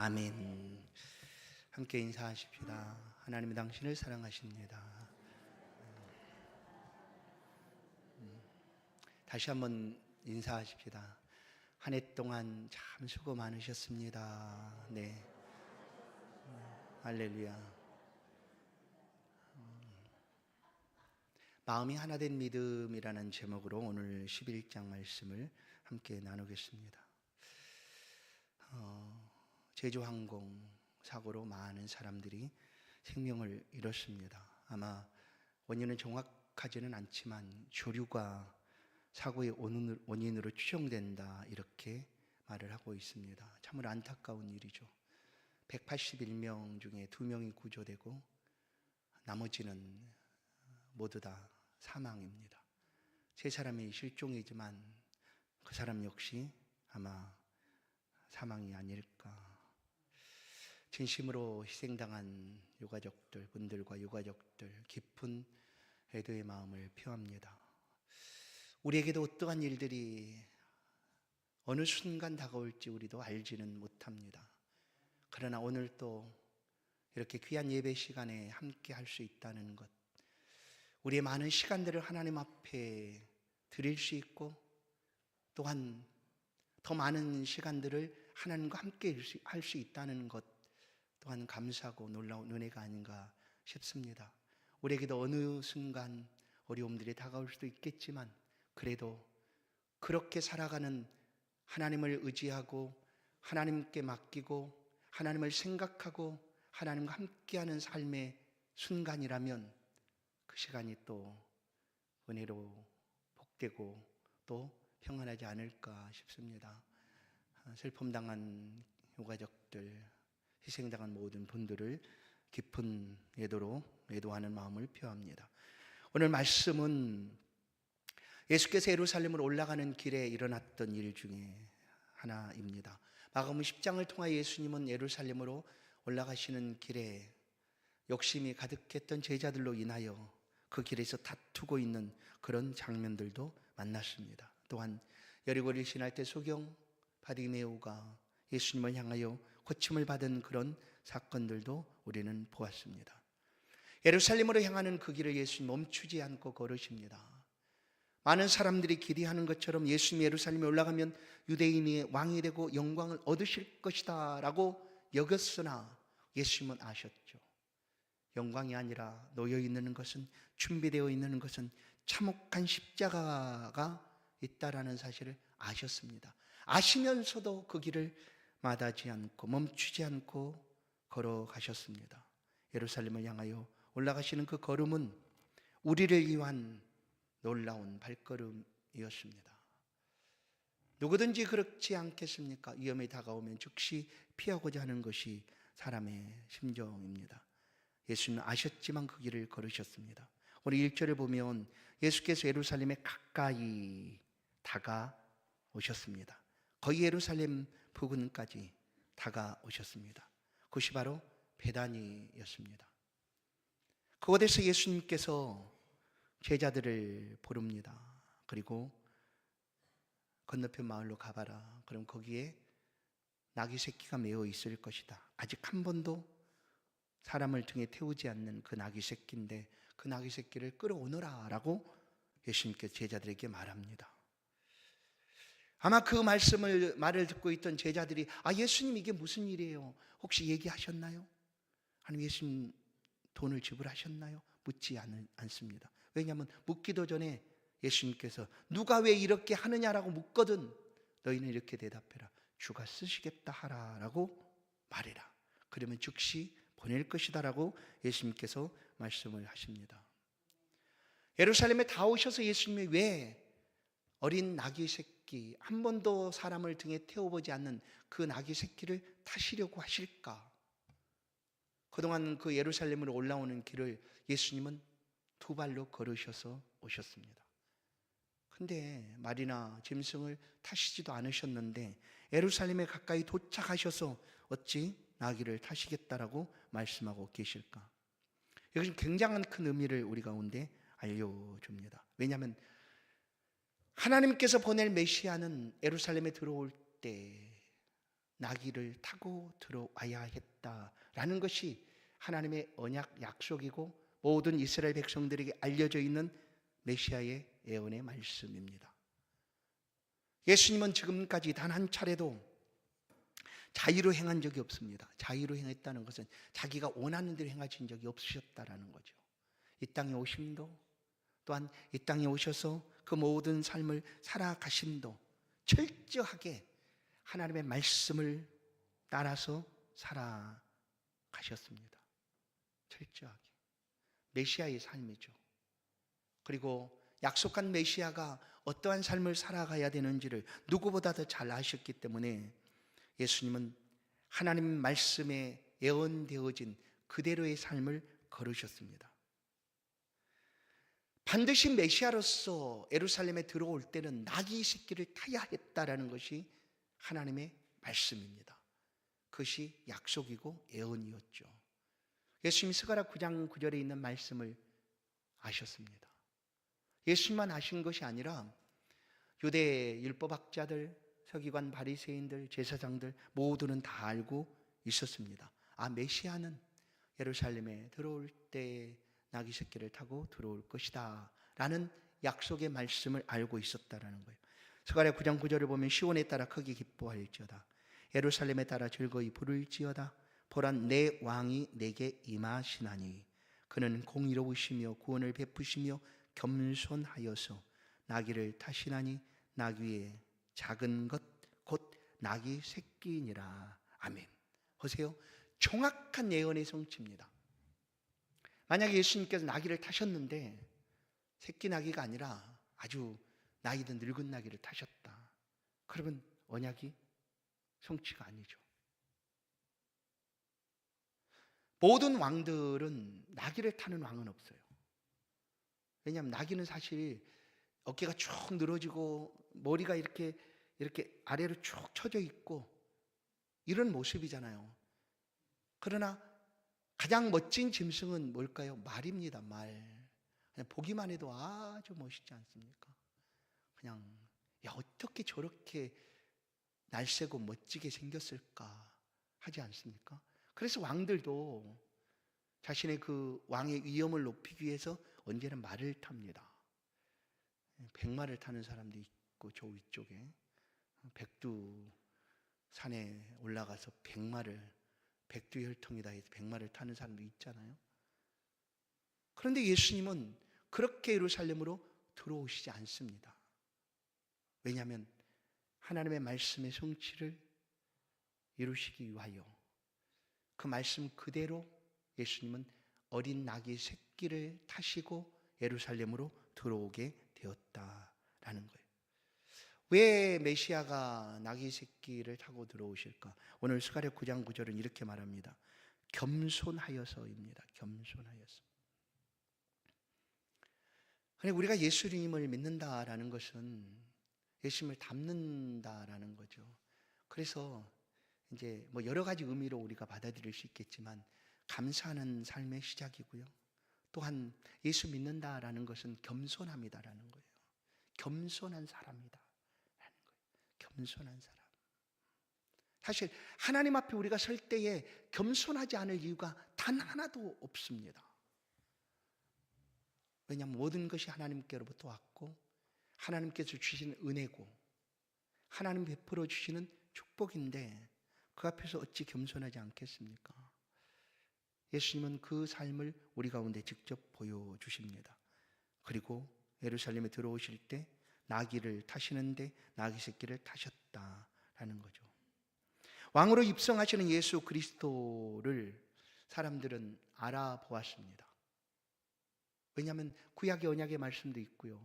아멘. 함께 인사하십시다. 하나님은 당신을 사랑하십니다. 다시 한번 인사하십시다. 한 해 동안 참 수고 많으셨습니다. 네. 할렐루야. 마음이 하나 된 믿음이라는 제목으로 오늘 11장 말씀을 함께 나누겠습니다. 제주항공 사고로 많은 사람들이 생명을 잃었습니다. 아마 원인은 정확하지는 않지만 조류가 사고의 원인으로 추정된다, 이렇게 말을 하고 있습니다. 참으로 안타까운 일이죠. 181명 중에 2명이 구조되고 나머지는 모두 다 사망입니다. 3사람이 실종이지만 그 사람 역시 아마 사망이 아닐까. 진심으로 희생당한 분들과 유가족들 깊은 애도의 마음을 표합니다. 우리에게도 어떠한 일들이 어느 순간 다가올지 우리도 알지는 못합니다. 그러나 오늘 또 이렇게 귀한 예배 시간에 함께 할 수 있다는 것, 우리의 많은 시간들을 하나님 앞에 드릴 수 있고 또한 더 많은 시간들을 하나님과 함께 할 수 있다는 것 또한 감사하고 놀라운 은혜가 아닌가 싶습니다. 우리에게도 어느 순간 어려움들이 다가올 수도 있겠지만 그래도 그렇게 살아가는 하나님을 의지하고 하나님께 맡기고 하나님을 생각하고 하나님과 함께하는 삶의 순간이라면 그 시간이 또 은혜로 복되고 또 평안하지 않을까 싶습니다. 슬픔당한 유가족들, 희생당한 모든 분들을 깊은 애도하는 마음을 표합니다. 오늘 말씀은 예수께서 예루살렘으로 올라가는 길에 일어났던 일 중에 하나입니다. 마가복음 10장을 통하여 예수님은 예루살렘으로 올라가시는 길에 욕심이 가득했던 제자들로 인하여 그 길에서 다투고 있는 그런 장면들도 만났습니다. 또한 여리고를 지날 때 소경 바디메오가 예수님을 향하여 고침을 받은 그런 사건들도 우리는 보았습니다. 예루살렘으로 향하는 그 길을 예수님 멈추지 않고 걸으십니다. 많은 사람들이 기대하는 것처럼 예수님이 예루살렘에 올라가면 유대인이 왕이 되고 영광을 얻으실 것이다 라고 여겼으나 예수님은 아셨죠. 영광이 아니라 놓여있는 것은, 준비되어 있는 것은 참혹한 십자가가 있다라는 사실을 아셨습니다. 아시면서도 그 길을 마다하지 않고 멈추지 않고 걸어가셨습니다. 예루살렘을 향하여 올라가시는 그 걸음은 우리를 위한 놀라운 발걸음이었습니다. 누구든지 그렇지 않겠습니까? 위험이 다가오면 즉시 피하고자 하는 것이 사람의 심정입니다. 예수는 아셨지만 그 길을 걸으셨습니다. 우리 1절을 보면 예수께서 예루살렘에 가까이 다가오셨습니다. 거의 예루살렘 부근까지 다가오셨습니다. 그것이 바로 베다니였습니다. 그곳에서 예수님께서 제자들을 부릅니다. 그리고 건너편 마을로 가봐라. 그럼 거기에 나귀 새끼가 메어 있을 것이다. 아직 한 번도 사람을 등에 태우지 않는 그 나귀 새끼인데 그 나귀 새끼를 끌어오너라 라고 예수님께서 제자들에게 말합니다. 아마 그 말을 듣고 있던 제자들이 예수님 이게 무슨 일이에요? 혹시 얘기하셨나요? 아니면 예수님 돈을 지불하셨나요? 묻지 않습니다. 왜냐하면 묻기도 전에 예수님께서 누가 왜 이렇게 하느냐라고 묻거든 너희는 이렇게 대답해라. 주가 쓰시겠다 하라 라고 말해라. 그러면 즉시 보낼 것이다 라고 예수님께서 말씀을 하십니다. 예루살렘에 다 오셔서 예수님이 왜 어린 나귀 새끼, 한 번도 사람을 등에 태워보지 않는 그 나귀 새끼를 타시려고 하실까? 그동안 그 예루살렘으로 올라오는 길을 예수님은 2발로 걸으셔서 오셨습니다. 근데 말이나 짐승을 타시지도 않으셨는데 예루살렘에 가까이 도착하셔서 어찌 나귀를 타시겠다라고 말씀하고 계실까? 이것은 굉장한 큰 의미를 우리 가운데 알려줍니다. 왜냐하면 하나님께서 보낼 메시아는 예루살렘에 들어올 때 나귀를 타고 들어와야 했다라는 것이 하나님의 언약 약속이고 모든 이스라엘 백성들에게 알려져 있는 메시아의 예언의 말씀입니다. 예수님은 지금까지 단 한 차례도 자의로 행한 적이 없습니다. 자의로 행했다는 것은 자기가 원하는 대로 행하신 적이 없으셨다라는 거죠. 이 땅에 오심도, 또한 이 땅에 오셔서 그 모든 삶을 살아가심도 철저하게 하나님의 말씀을 따라서 살아가셨습니다. 철저하게. 메시아의 삶이죠. 그리고 약속한 메시아가 어떠한 삶을 살아가야 되는지를 누구보다 더 잘 아셨기 때문에 예수님은 하나님 말씀에 예언되어진 그대로의 삶을 걸으셨습니다. 반드시 메시아로서 예루살렘에 들어올 때는 나귀 새끼를 타야 했다라는 것이 하나님의 말씀입니다. 그것이 약속이고 예언이었죠. 예수님이 스가랴 9장 9절에 있는 말씀을 아셨습니다. 예수님만 아신 것이 아니라 유대 율법학자들, 서기관, 바리새인들, 제사장들 모두는 다 알고 있었습니다. 메시아는 예루살렘에 들어올 때 나귀 새끼를 타고 들어올 것이다 라는 약속의 말씀을 알고 있었다라는 거예요. 스가랴 9장 9절을 보면 시온에 따라 크게 기뻐할지어다, 예루살렘에 따라 즐거이 부를지어다. 보라, 내 왕이 내게 임하시나니 그는 공의로우시며 구원을 베푸시며 겸손하여서 나귀를 타시나니 나귀의 작은 것 곧 나귀 새끼니라. 아멘. 보세요. 정확한 예언의 성취입니다. 만약에 예수님께서 나귀를 타셨는데 새끼 나귀가 아니라 아주 나이 든 늙은 나귀를 타셨다, 그러면 언약이 성취가 아니죠. 모든 왕들은 나귀를 타는 왕은 없어요. 왜냐하면 나귀는 사실 어깨가 쭉 늘어지고 머리가 이렇게 아래로 쭉 쳐져 있고 이런 모습이잖아요. 그러나 가장 멋진 짐승은 뭘까요? 말입니다. 말. 그냥 보기만 해도 아주 멋있지 않습니까? 그냥 어떻게 저렇게 날쌔고 멋지게 생겼을까 하지 않습니까? 그래서 왕들도 자신의 그 왕의 위엄을 높이기 위해서 언제나 말을 탑니다. 백마를 타는 사람도 있고 저 위쪽에 백두산에 올라가서 백두혈통이다 해서 백마를 타는 사람도 있잖아요. 그런데 예수님은 그렇게 예루살렘으로 들어오시지 않습니다. 왜냐하면 하나님의 말씀의 성취를 이루시기 위하여 그 말씀 그대로 예수님은 어린 나귀 새끼를 타시고 예루살렘으로 들어오게 되었다라는 거예요. 왜 메시아가 나귀 새끼를 타고 들어오실까? 오늘 스가랴 9장 9절은 이렇게 말합니다. 겸손하여서입니다. 겸손하여서. 우리가 예수님을 믿는다라는 것은 예수님을 닮는다라는 거죠. 그래서 이제 여러 가지 의미로 우리가 받아들일 수 있겠지만 감사하는 삶의 시작이고요. 또한 예수 믿는다라는 것은 겸손함이다라는 거예요. 겸손한 사람이다. 겸손한 사람. 사실 하나님 앞에 우리가 설 때에 겸손하지 않을 이유가 단 하나도 없습니다. 왜냐하면 모든 것이 하나님께로부터 왔고 하나님께서 주시는 은혜고 하나님 베풀어 주시는 축복인데 그 앞에서 어찌 겸손하지 않겠습니까? 예수님은 그 삶을 우리 가운데 직접 보여주십니다. 그리고 예루살렘에 들어오실 때 나귀를 타시는데 나귀 새끼를 타셨다라는 거죠. 왕으로 입성하시는 예수 그리스도를 사람들은 알아보았습니다. 왜냐하면 구약의 언약의 말씀도 있고요.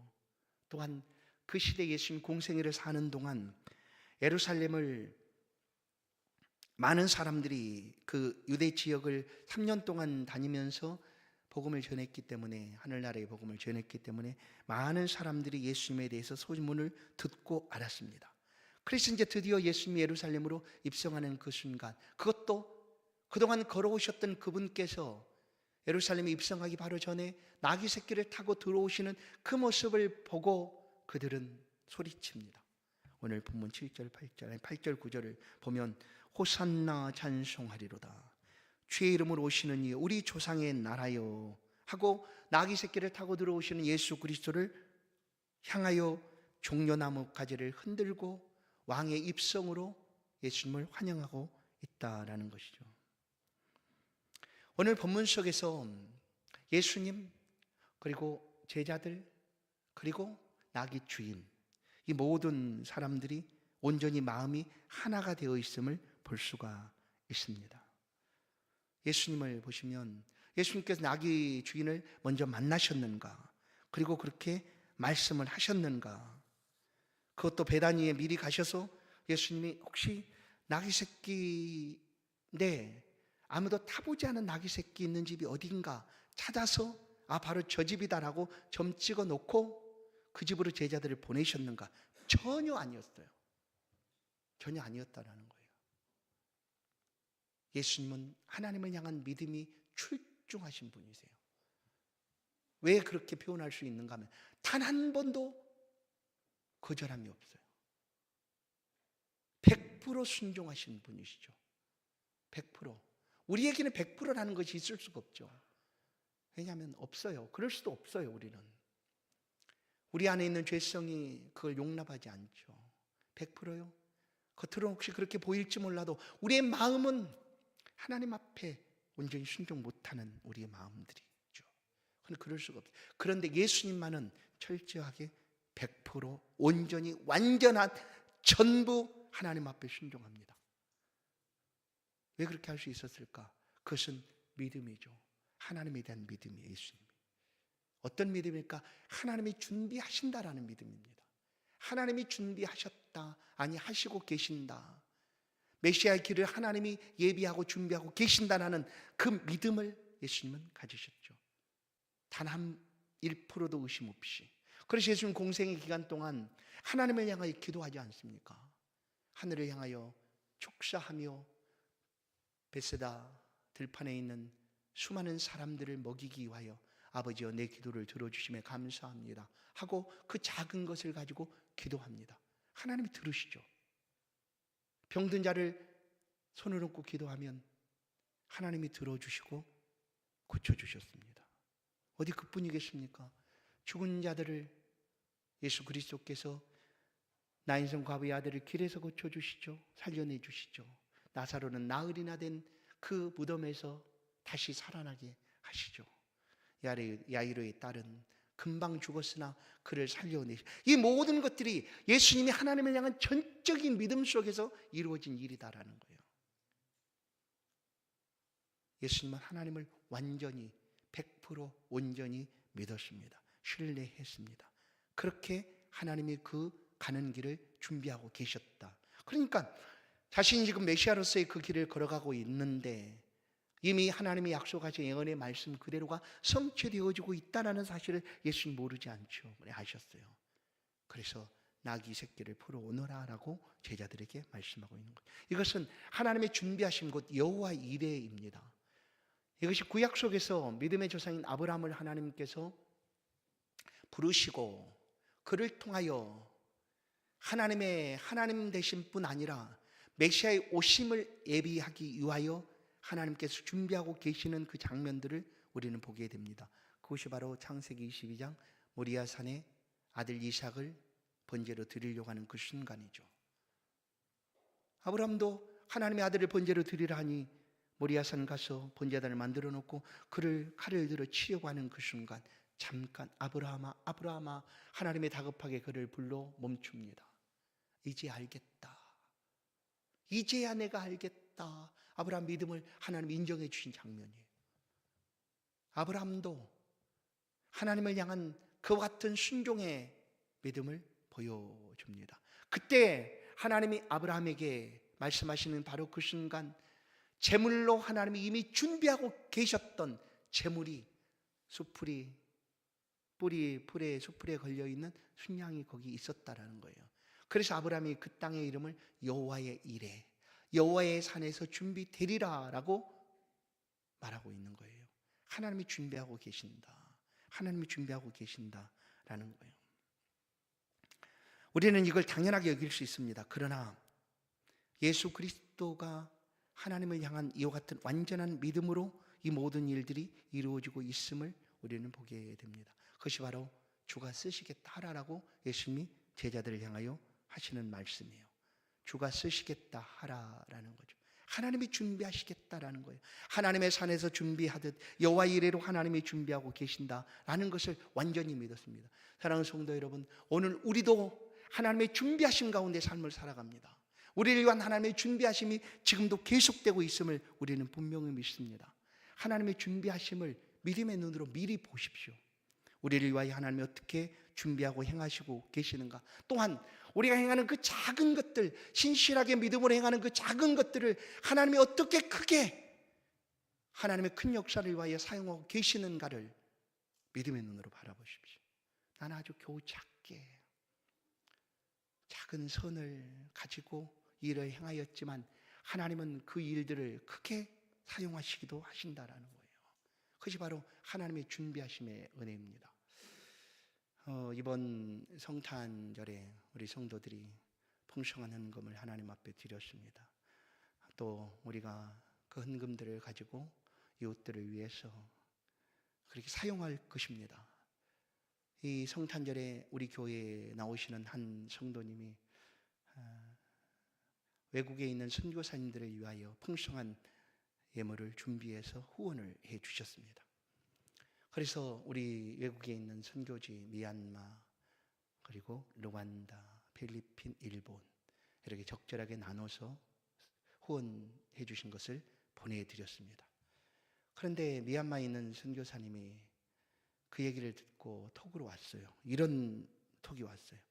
또한 그 시대 예수님 공생애를 사는 동안 예루살렘을 많은 사람들이 그 유대 지역을 3년 동안 다니면서 복음을 전했기 때문에, 하늘나라의 복음을 전했기 때문에 많은 사람들이 예수님에 대해서 소문을 듣고 알았습니다. 그래서 이제 드디어 예수님이 예루살렘으로 입성하는 그 순간, 그것도 그동안 걸어오셨던 그분께서 예루살렘에 입성하기 바로 전에 나귀 새끼를 타고 들어오시는 그 모습을 보고 그들은 소리칩니다. 오늘 본문 7절 8절 9절을 보면 호산나 찬송하리로다. 주의 이름으로 오시는 이 우리 조상의 나라여 하고 나귀 새끼를 타고 들어오시는 예수 그리스도를 향하여 종려나무 가지를 흔들고 왕의 입성으로 예수님을 환영하고 있다라는 것이죠. 오늘 본문 속에서 예수님 그리고 제자들 그리고 나귀 주인 이 모든 사람들이 온전히 마음이 하나가 되어 있음을 볼 수가 있습니다. 예수님을 보시면 예수님께서 나귀 주인을 먼저 만나셨는가, 그리고 그렇게 말씀을 하셨는가, 그것도 베다니에 미리 가셔서 예수님이 혹시 나귀 새끼인데 아무도 타보지 않은 나귀 새끼 있는 집이 어딘가 찾아서 바로 저 집이다라고 점 찍어 놓고 그 집으로 제자들을 보내셨는가? 전혀 아니었어요. 전혀 아니었다라는 거예요. 예수님은 하나님을 향한 믿음이 출중하신 분이세요. 왜 그렇게 표현할 수 있는가 하면 단 한 번도 거절함이 없어요. 100% 순종하신 분이시죠. 100%. 우리에게는 100%라는 것이 있을 수가 없죠. 왜냐하면 없어요. 그럴 수도 없어요. 우리는 우리 안에 있는 죄성이 그걸 용납하지 않죠. 100%요? 겉으로 혹시 그렇게 보일지 몰라도 우리의 마음은 하나님 앞에 온전히 순종 못하는 우리의 마음들이죠. 그럴 수가 없어요. 그런데 예수님만은 철저하게 100% 온전히 완전한 전부 하나님 앞에 순종합니다. 왜 그렇게 할 수 있었을까? 그것은 믿음이죠. 하나님에 대한 믿음이에요. 예수님이 어떤 믿음일까? 하나님이 준비하신다라는 믿음입니다. 하나님이 준비하셨다, 아니 하시고 계신다, 메시아의 길을 하나님이 예비하고 준비하고 계신다라는 그 믿음을 예수님은 가지셨죠. 단 한 1%도 의심 없이. 그래서 예수님 공생의 기간 동안 하나님을 향하여 기도하지 않습니까? 하늘을 향하여 축사하며 베세다 들판에 있는 수많은 사람들을 먹이기 위하여 아버지여 내 기도를 들어주심에 감사합니다 하고 그 작은 것을 가지고 기도합니다. 하나님이 들으시죠. 병든 자를 손을 얹고 기도하면 하나님이 들어주시고 고쳐주셨습니다. 어디 그뿐이겠습니까? 죽은 자들을 예수 그리스도께서 나인성 과부의 아들을 길에서 고쳐주시죠. 살려내 주시죠. 나사로는 나흘이나 된 그 무덤에서 다시 살아나게 하시죠. 야이로의 딸은 금방 죽었으나 그를 살려내시죠. 이 모든 것들이 예수님이 하나님을 향한 전적인 믿음 속에서 이루어진 일이다라는 거예요. 예수님은 하나님을 완전히 100% 온전히 믿었습니다. 신뢰했습니다. 그렇게 하나님이 그 가는 길을 준비하고 계셨다. 그러니까 자신이 지금 메시아로서의 그 길을 걸어가고 있는데 이미 하나님이 약속하신 예언의 말씀 그대로가 성취되어지고 있다는 사실을 예수님 모르지 않죠. 아셨어요. 그래서 나귀 새끼를 풀어오너라 라고 제자들에게 말씀하고 있는 거예요. 이것은 하나님의 준비하신 곳 여호와 이레입니다. 이것이 구약 속에서 믿음의 조상인 아브라함을 하나님께서 부르시고 그를 통하여 하나님 되신 뿐 아니라 메시아의 오심을 예비하기 위하여 하나님께서 준비하고 계시는 그 장면들을 우리는 보게 됩니다. 그것이 바로 창세기 22장 모리아 산에 아들 이삭을 번제로 드리려고 하는 그 순간이죠. 아브라함도 하나님의 아들을 번제로 드리라 하니 모리아 산 가서 번제단을 만들어 놓고 그를 칼을 들어 치려고 하는 그 순간 잠깐 아브라함아 하나님의 다급하게 그를 불러 멈춥니다. 이제 알겠다. 이제야 내가 알겠다. 아브라함 믿음을 하나님 인정해 주신 장면이에요. 아브라함도 하나님을 향한 그와 같은 순종의 믿음을 보여줍니다. 그때 하나님이 아브라함에게 말씀하시는 바로 그 순간 제물로 하나님이 이미 준비하고 계셨던 제물이 풀에 수풀에 걸려있는 순양이 거기 있었다라는 거예요. 그래서 아브라함이 그 땅의 이름을 여호와의 이레, 여호와의 산에서 준비되리라 라고 말하고 있는 거예요. 하나님이 준비하고 계신다. 하나님이 준비하고 계신다라는 거예요. 우리는 이걸 당연하게 여길 수 있습니다. 그러나 예수 그리스도가 하나님을 향한 이와 같은 완전한 믿음으로 이 모든 일들이 이루어지고 있음을 우리는 보게 됩니다. 그것이 바로 주가 쓰시겠다 하라라고 예수님이 제자들을 향하여 하시는 말씀이에요. 주가 쓰시겠다 하라라는 거죠. 하나님이 준비하시겠다라는 거예요. 하나님의 산에서 준비하듯 여호와 이레로 하나님이 준비하고 계신다라는 것을 완전히 믿었습니다. 사랑하는 성도 여러분, 오늘 우리도 하나님의 준비하심 가운데 삶을 살아갑니다. 우리를 위한 하나님의 준비하심이 지금도 계속되고 있음을 우리는 분명히 믿습니다. 하나님의 준비하심을 믿음의 눈으로 미리 보십시오. 우리를 위하여 하나님이 어떻게 준비하고 행하시고 계시는가. 또한 우리가 행하는 그 작은 것들, 신실하게 믿음으로 행하는 그 작은 것들을 하나님이 어떻게 크게 하나님의 큰 역사를 위하여 사용하고 계시는가를 믿음의 눈으로 바라보십시오. 나는 아주 겨우 작은 선을 가지고 일을 행하였지만 하나님은 그 일들을 크게 사용하시기도 하신다라는 거예요. 그것이 바로 하나님의 준비하심의 은혜입니다. 이번 성탄절에 우리 성도들이 풍성한 헌금을 하나님 앞에 드렸습니다. 또 우리가 그 헌금들을 가지고 이웃들을 위해서 그렇게 사용할 것입니다. 이 성탄절에 우리 교회에 나오시는 한 성도님이 외국에 있는 선교사님들을 위하여 풍성한 예물을 준비해서 후원을 해 주셨습니다. 그래서 우리 외국에 있는 선교지 미얀마, 그리고 르완다, 필리핀, 일본 이렇게 적절하게 나눠서 후원해 주신 것을 보내드렸습니다. 그런데 미얀마에 있는 선교사님이 그 얘기를 듣고 톡으로 왔어요. 이런 톡이 왔어요.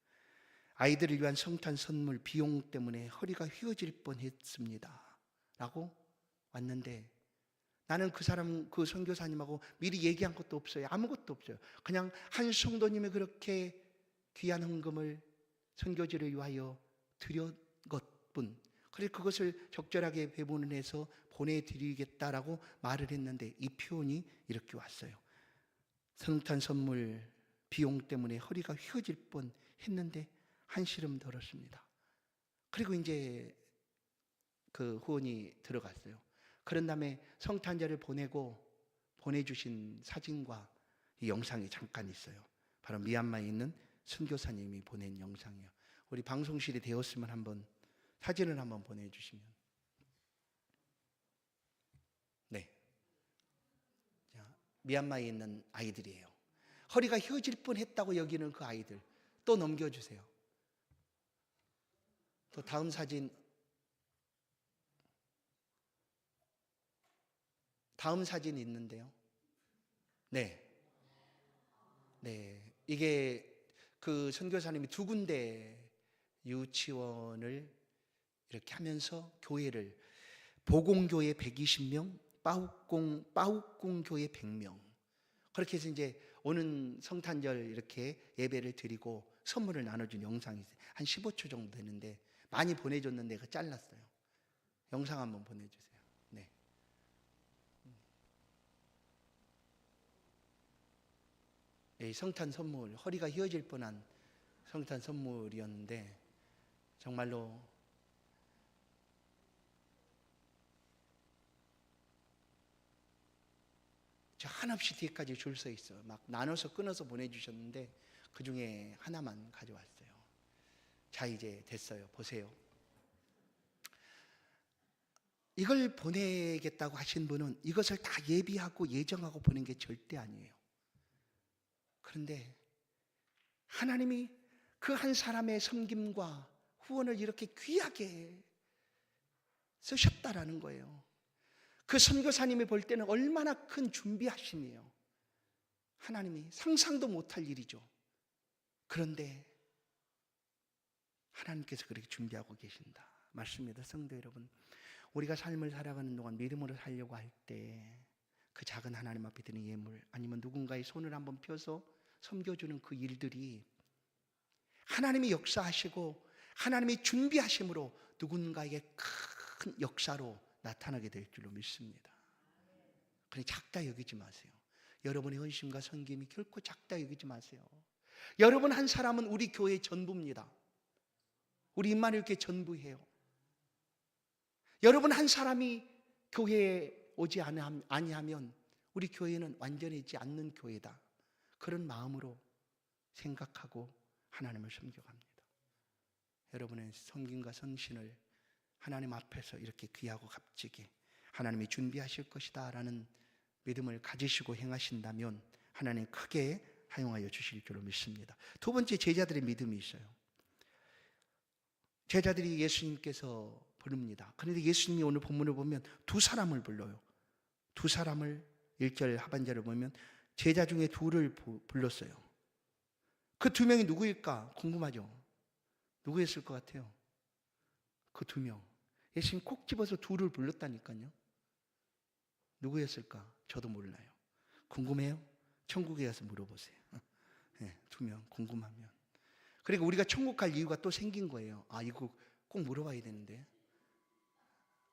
아이들을 위한 성탄 선물 비용 때문에 허리가 휘어질 뻔했습니다 라고 왔는데, 나는 그 선교사님하고 미리 얘기한 것도 없어요. 아무것도 없어요. 그냥 한 성도님이 그렇게 귀한 헌금을 선교지를 위하여 드린 것뿐, 그래서 그것을 적절하게 배분을 해서 보내드리겠다라고 말을 했는데, 이 표현이 이렇게 왔어요. 성탄 선물 비용 때문에 허리가 휘어질 뻔했는데 한시름 덜었습니다. 그리고 이제 그 후원이 들어갔어요. 그런 다음에 성탄절을 보내주신 사진과 이 영상이 잠깐 있어요. 바로 미얀마에 있는 선교사님이 보낸 영상이에요. 우리 방송실이 되었으면 한번 사진을 한번 보내주시면. 네. 자, 미얀마에 있는 아이들이에요. 허리가 휘어질 뻔했다고 여기는 그 아이들 또 넘겨주세요. 또 다음 사진. 다음 사진이 있는데요. 네. 이게 그 선교사님이 2군데 유치원을 이렇게 하면서 교회를, 보공교회 120명, 빠욱궁교회 100명. 그렇게 해서 이제 오는 성탄절 이렇게 예배를 드리고 선물을 나눠준 영상이 있어요. 한 15초 정도 되는데 많이 보내줬는데 그거 잘랐어요. 영상 한번 보내주세요. 네. 이 성탄 선물, 허리가 휘어질 뻔한 성탄 선물이었는데 정말로 저 한없이 뒤에까지 줄 서 있어요. 막 나눠서 끊어서 보내주셨는데 그 중에 하나만 가져왔어요. 자, 이제 됐어요. 보세요. 이걸 보내겠다고 하신 분은 이것을 다 예비하고 예정하고 보낸 게 절대 아니에요. 그런데 하나님이 그 한 사람의 섬김과 후원을 이렇게 귀하게 쓰셨다라는 거예요. 그 선교사님이 볼 때는 얼마나 큰 준비하심이에요. 하나님이 상상도 못할 일이죠. 그런데 하나님께서 그렇게 준비하고 계신다. 맞습니다. 성도 여러분, 우리가 삶을 살아가는 동안 믿음으로 살려고 할 때 그 작은 하나님 앞에 드는 예물, 아니면 누군가의 손을 한번 펴서 섬겨주는 그 일들이 하나님이 역사하시고 하나님이 준비하심으로 누군가에게 큰 역사로 나타나게 될 줄로 믿습니다. 그러니 작다 여기지 마세요. 여러분의 헌신과 섬김이 결코 작다 여기지 마세요. 여러분 한 사람은 우리 교회의 전부입니다. 우리 임마누엘교회 전부예요. 여러분 한 사람이 교회에 오지 아니하면 우리 교회는 완전해지지 않는 교회다. 그런 마음으로 생각하고 하나님을 섬겨갑니다. 여러분의 섬김과 헌신을 하나님 앞에서 이렇게 귀하고 값지게 하나님이 준비하실 것이다 라는 믿음을 가지시고 행하신다면 하나님 크게 사용하여 주실 줄로 믿습니다. 두 번째, 제자들의 믿음이 있어요. 제자들이 예수님께서 부릅니다. 그런데 예수님이 오늘 본문을 보면 두 사람을 불러요. 두 사람을 1절 하반절을 보면 제자 중에 둘을 불렀어요. 그 두 명이 누구일까 궁금하죠? 누구였을 것 같아요? 그 두 명. 예수님 콕 집어서 둘을 불렀다니까요. 누구였을까? 저도 몰라요. 궁금해요? 천국에 가서 물어보세요. 네, 두 명 궁금하면. 그리고 우리가 천국 갈 이유가 또 생긴 거예요. 아, 이거 꼭 물어봐야 되는데.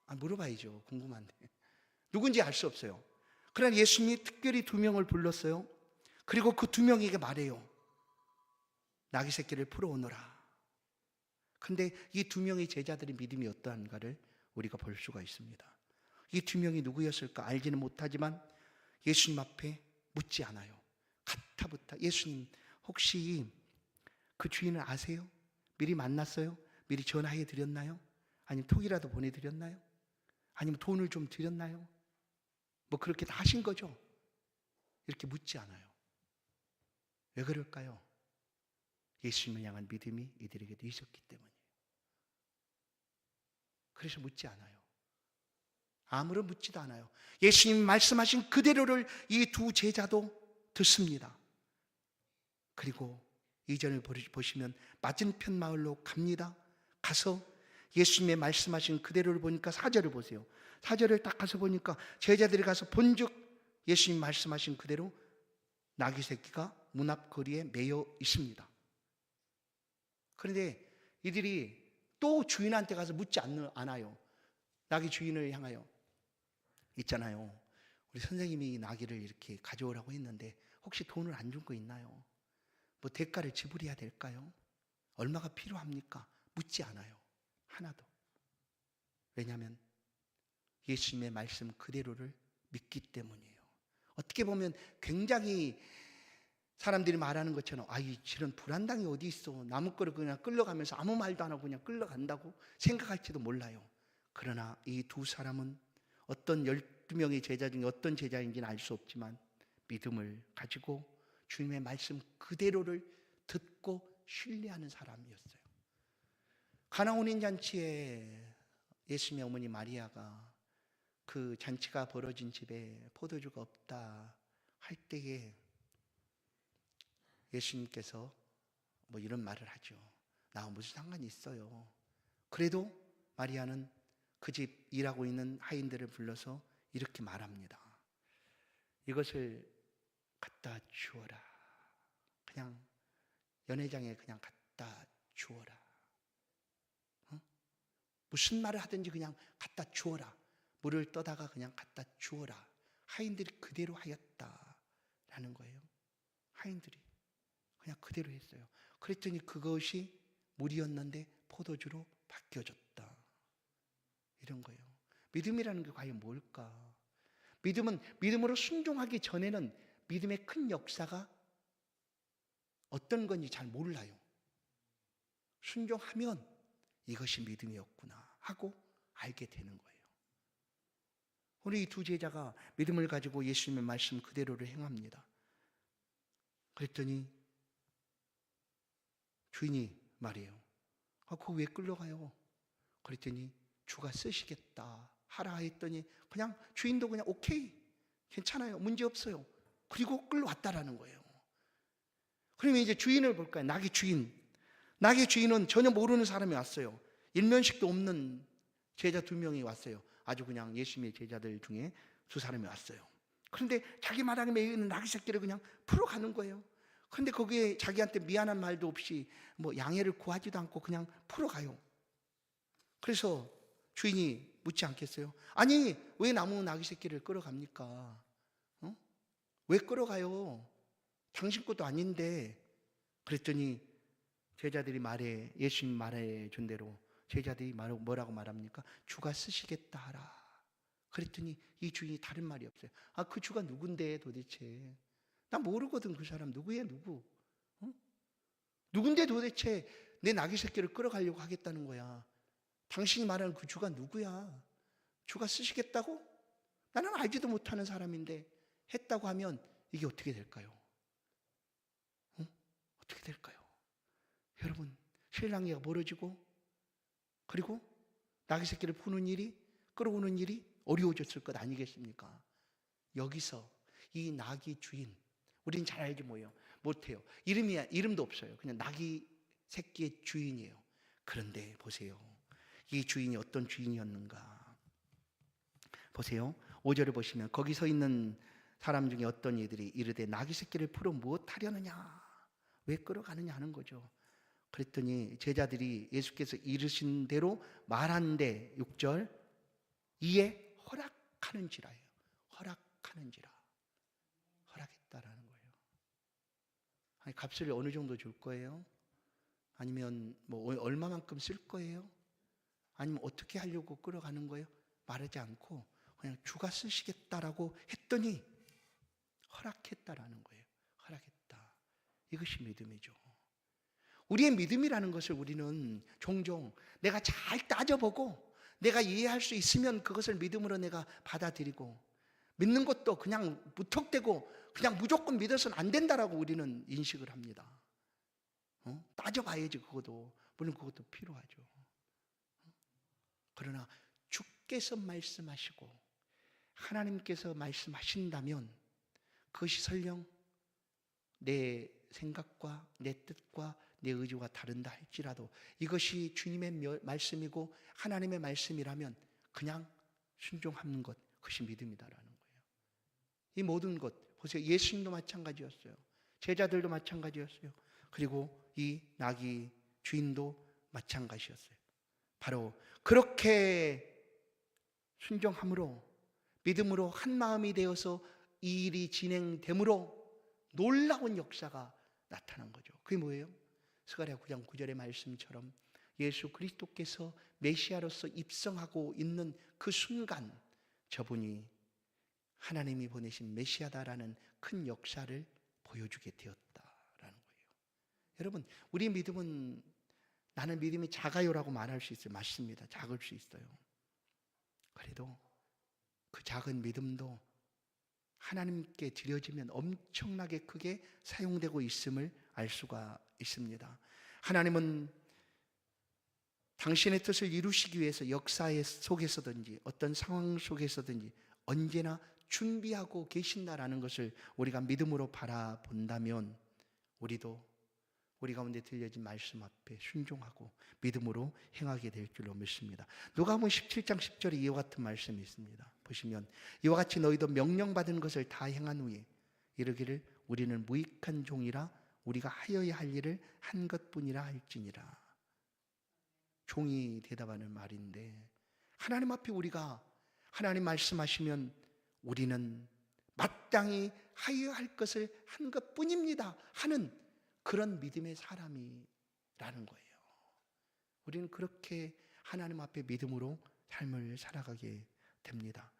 아, 물어봐야죠. 궁금한데. 누군지 알 수 없어요. 그러나 예수님이 특별히 두 명을 불렀어요. 그리고 그 두 명에게 말해요. 나귀 새끼를 풀어오너라. 근데 이 두 명의 제자들의 믿음이 어떠한가를 우리가 볼 수가 있습니다. 이 두 명이 누구였을까 알지는 못하지만 예수님 앞에 묻지 않아요. 가타부타 예수님 혹시 그 주인을 아세요? 미리 만났어요? 미리 전화해 드렸나요? 아니면 톡이라도 보내드렸나요? 아니면 돈을 좀 드렸나요? 뭐 그렇게 다 하신 거죠? 이렇게 묻지 않아요. 왜 그럴까요? 예수님을 향한 믿음이 이들에게도 있었기 때문이에요. 그래서 묻지 않아요. 아무런 묻지도 않아요. 예수님 말씀하신 그대로를 이 두 제자도 듣습니다. 그리고 이전을 보시면 맞은편 마을로 갑니다. 가서 예수님의 말씀하신 그대로를 보니까 4절을 보세요. 4절을 딱 가서 보니까 제자들이 가서 본즉 예수님 말씀하신 그대로 나귀 새끼가 문 앞 거리에 매여 있습니다. 그런데 이들이 또 주인한테 가서 묻지 않아요. 나귀 주인을 향하여 있잖아요. 우리 선생님이 나귀를 이렇게 가져오라고 했는데 혹시 돈을 안 준 거 있나요? 뭐 대가를 지불해야 될까요? 얼마가 필요합니까? 묻지 않아요. 하나도. 왜냐하면 예수님의 말씀 그대로를 믿기 때문이에요. 어떻게 보면 굉장히 사람들이 말하는 것처럼 이 저런 불안당이 어디 있어. 나무꾼을 그냥 끌려가면서 아무 말도 안 하고 그냥 끌려간다고 생각할지도 몰라요. 그러나 이 두 사람은 어떤 12명의 제자 중에 어떤 제자인지는 알 수 없지만 믿음을 가지고 주님의 말씀 그대로를 듣고 신뢰하는 사람이었어요. 가나 혼인잔치에 예수님의 어머니 마리아가 그 잔치가 벌어진 집에 포도주가 없다 할 때에 예수님께서 뭐 이런 말을 하죠. 나와 무슨 상관이 있어요. 그래도 마리아는 그 집 일하고 있는 하인들을 불러서 이렇게 말합니다. 이것을 갖다 주어라. 그냥 연회장에 그냥 갖다 주어라. 무슨 말을 하든지 그냥 갖다 주어라. 물을 떠다가 그냥 갖다 주어라. 하인들이 그대로 하였다라는 거예요. 하인들이 그냥 그대로 했어요. 그랬더니 그것이 물이었는데 포도주로 바뀌어졌다. 이런 거예요. 믿음이라는 게 과연 뭘까? 믿음은 믿음으로 순종하기 전에는 믿음의 큰 역사가 어떤 건지 잘 몰라요. 순종하면 이것이 믿음이었구나 하고 알게 되는 거예요. 우리 이 두 제자가 믿음을 가지고 예수님의 말씀 그대로를 행합니다. 그랬더니 주인이 말해요. 그거 왜 끌려가요? 그랬더니 주가 쓰시겠다 하라 했더니 그냥 주인도 그냥 오케이 괜찮아요 문제 없어요. 그리고 끌려왔다라는 거예요. 그러면 이제 주인을 볼까요? 나귀 주인은 전혀 모르는 사람이 왔어요. 일면식도 없는 제자 2명이 왔어요. 아주 그냥 예수님의 제자들 중에 2사람이 왔어요. 그런데 자기 마당에 매이는 나귀 새끼를 그냥 풀어가는 거예요. 그런데 거기에 자기한테 미안한 말도 없이 뭐 양해를 구하지도 않고 그냥 풀어가요. 그래서 주인이 묻지 않겠어요? 아니 왜 나무 나귀 새끼를 끌어갑니까? 왜 끌어가요? 당신 것도 아닌데. 그랬더니 제자들이 예수님 말해 준 대로 제자들이 뭐라고 말합니까? 주가 쓰시겠다 하라. 그랬더니 이 주인이 다른 말이 없어요. 아, 그 주가 누군데 도대체? 나 모르거든. 그 사람 누구야, 누구? 어? 누군데 도대체 내 나귀 새끼를 끌어가려고 하겠다는 거야. 당신이 말하는 그 주가 누구야? 주가 쓰시겠다고? 나는 알지도 못하는 사람인데 했다고 하면 이게 어떻게 될까요? 어떻게 될까요? 여러분, 신랑이가 멀어지고 그리고 나귀 새끼를 푸는 일이, 끌어오는 일이 어려워졌을 것 아니겠습니까? 여기서 이 나귀 주인, 우린 잘 알지 못해요. 이름도 없어요. 그냥 나귀 새끼의 주인이에요. 그런데 보세요. 이 주인이 어떤 주인이었는가? 보세요. 5절을 보시면 거기 서 있는 사람 중에 어떤 이들이 이르되 나귀 새끼를 풀어 무엇하려느냐? 왜 끌어가느냐 하는 거죠. 그랬더니 제자들이 예수께서 이르신 대로 말한데 6절 이에 허락하는지라예요. 허락하는지라. 허락했다라는 거예요. 아니, 값을 어느 정도 줄 거예요? 아니면 뭐 얼마만큼 쓸 거예요? 아니면 어떻게 하려고 끌어가는 거예요? 말하지 않고 그냥 주가 쓰시겠다라고 했더니 허락했다라는 거예요. 허락했다. 이것이 믿음이죠. 우리의 믿음이라는 것을 우리는 종종 내가 잘 따져보고 내가 이해할 수 있으면 그것을 믿음으로 내가 받아들이고, 믿는 것도 그냥 무턱대고 그냥 무조건 믿어서는 안 된다라고 우리는 인식을 합니다. 따져봐야지. 그것도 물론 그것도 필요하죠. 그러나 주께서 말씀하시고 하나님께서 말씀하신다면 그것이 설령 내 생각과 내 뜻과 내 의지와 다른다 할지라도 이것이 주님의 말씀이고 하나님의 말씀이라면 그냥 순종하는 것, 그것이 믿음이다라는 거예요. 이 모든 것 보세요. 예수님도 마찬가지였어요. 제자들도 마찬가지였어요. 그리고 이 나귀 주인도 마찬가지였어요. 바로 그렇게 순종함으로 믿음으로 한 마음이 되어서 이 일이 진행됨으로 놀라운 역사가 나타난 거죠. 그게 뭐예요? 스가랴 9장 9절의 말씀처럼 예수 그리스도께서 메시아로서 입성하고 있는 그 순간 저분이 하나님이 보내신 메시아다라는 큰 역사를 보여주게 되었다라는 거예요. 여러분, 우리 믿음은 나는 믿음이 작아요라고 말할 수 있어요. 맞습니다. 작을 수 있어요. 그래도 그 작은 믿음도 하나님께 드려지면 엄청나게 크게 사용되고 있음을 알 수가 있습니다. 하나님은 당신의 뜻을 이루시기 위해서 역사 속에서든지 어떤 상황 속에서든지 언제나 준비하고 계신다라는 것을 우리가 믿음으로 바라본다면 우리도 우리 가운데 들려진 말씀 앞에 순종하고 믿음으로 행하게 될 줄로 믿습니다. 누가복음 17장 10절에 이와 같은 말씀이 있습니다. 보시면 이와 같이 너희도 명령받은 것을 다 행한 후에 이르기를 우리는 무익한 종이라 우리가 하여야 할 일을 한 것뿐이라 할지니라. 종이 대답하는 말인데 하나님 앞에 우리가 하나님 말씀하시면 우리는 마땅히 하여야 할 것을 한 것뿐입니다 하는 그런 믿음의 사람이라는 거예요. 우리는 그렇게 하나님 앞에 믿음으로 삶을 살아가게 됩니다.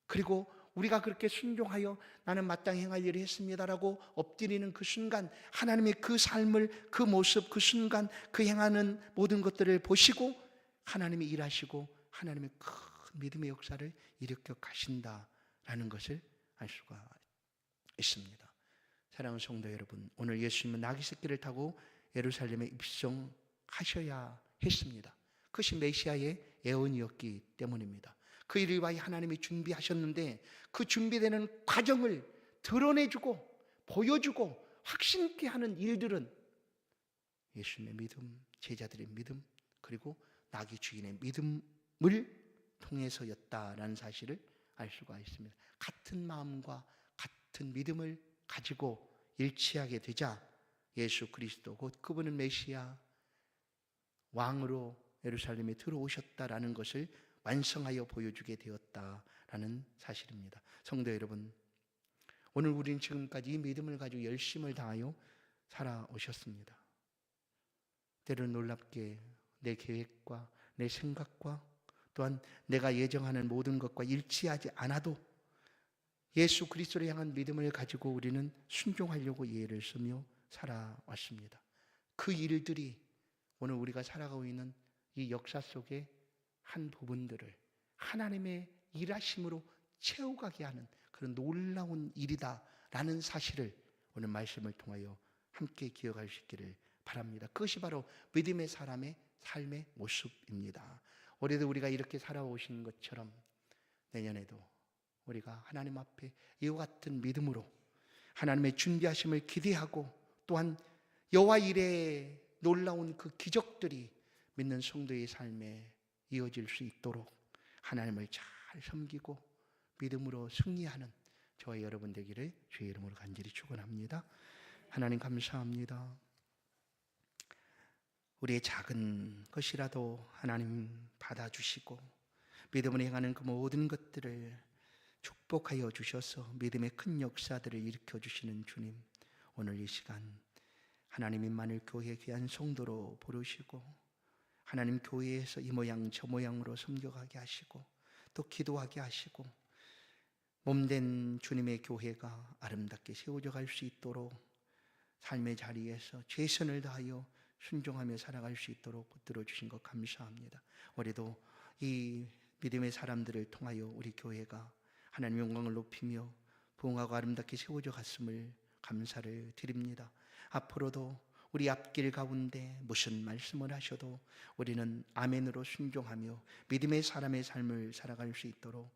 그리고 우리가 그렇게 순종하여 나는 마땅히 행할 일을 했습니다라고 엎드리는 그 순간 하나님의 그 삶을, 그 모습, 그 순간 그 행하는 모든 것들을 보시고 하나님이 일하시고 하나님의 큰 믿음의 역사를 일으켜 가신다라는 것을 알 수가 있습니다. 사랑하는 성도 여러분, 오늘 예수님은 나귀 새끼를 타고 예루살렘에 입성하셔야 했습니다. 그것이 메시아의 예언이었기 때문입니다. 그 일을 위하여 하나님이 준비하셨는데 그 준비되는 과정을 드러내주고 보여주고 확신케 하는 일들은 예수님의 믿음, 제자들의 믿음, 그리고 나귀 주인의 믿음을 통해서였다라는 사실을 알 수가 있습니다. 같은 마음과 같은 믿음을 가지고 일치하게 되자 예수 그리스도 곧 그분은 메시아 왕으로 예루살렘에 들어오셨다라는 것을 완성하여 보여주게 되었다라는 사실입니다. 성도 여러분, 오늘 우리는 지금까지 이 믿음을 가지고 열심을 다하여 살아오셨습니다. 때로는 놀랍게 내 계획과 내 생각과 또한 내가 예정하는 모든 것과 일치하지 않아도 예수 그리스도를 향한 믿음을 가지고 우리는 순종하려고 예를 쓰며 살아왔습니다. 그 일들이 오늘 우리가 살아가고 있는 이 역사 속의 한 부분들을 하나님의 일하심으로 채워가게 하는 그런 놀라운 일이다라는 사실을 오늘 말씀을 통하여 함께 기억할 수 있기를 바랍니다. 그것이 바로 믿음의 사람의 삶의 모습입니다. 올해도 우리가 이렇게 살아오신 것처럼 내년에도 우리가 하나님 앞에 이와 같은 믿음으로 하나님의 준비하심을 기대하고 또한 여호와 일의 놀라운 그 기적들이 믿는 성도의 삶에 이어질 수 있도록 하나님을 잘 섬기고 믿음으로 승리하는 저와 여러분 되기를 주의 이름으로 간절히 축원합니다. 하나님 감사합니다. 우리의 작은 것이라도 하나님 받아주시고 믿음으로 행하는 그 모든 것들을 축복하여 주셔서 믿음의 큰 역사들을 일으켜 주시는 주님, 오늘 이 시간 하나님 임마누엘 교회 귀한 성도로 부르시고 하나님 교회에서 이 모양 저 모양으로 섬겨가게 하시고 또 기도하게 하시고 몸된 주님의 교회가 아름답게 세워져 갈 수 있도록 삶의 자리에서 최선을 다하여 순종하며 살아갈 수 있도록 붙들어 주신 것 감사합니다. 올해도 이 믿음의 사람들을 통하여 우리 교회가 하나님 영광을 높이며 부흥하고 아름답게 세워져 갔음을 감사를 드립니다. 앞으로도 우리 앞길 가운데 무슨 말씀을 하셔도 우리는 아멘으로 순종하며 믿음의 사람의 삶을 살아갈 수 있도록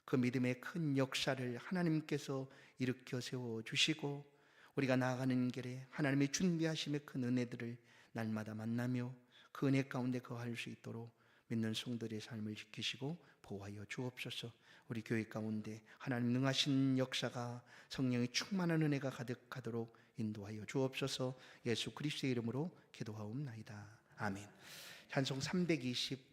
그 믿음의 큰 역사를 하나님께서 일으켜 세워주시고 우리가 나아가는 길에 하나님의 준비하심의 큰 은혜들을 날마다 만나며 그 은혜 가운데 거할 수 있도록 믿는 성도들의 삶을 지키시고 보호하여 주옵소서. 우리 교회 가운데 하나님 능하신 역사가 성령의 충만한 은혜가 가득하도록 인도하여 주옵소서. 예수 그리스도의 이름으로 기도하옵나이다. 아멘. 찬송 320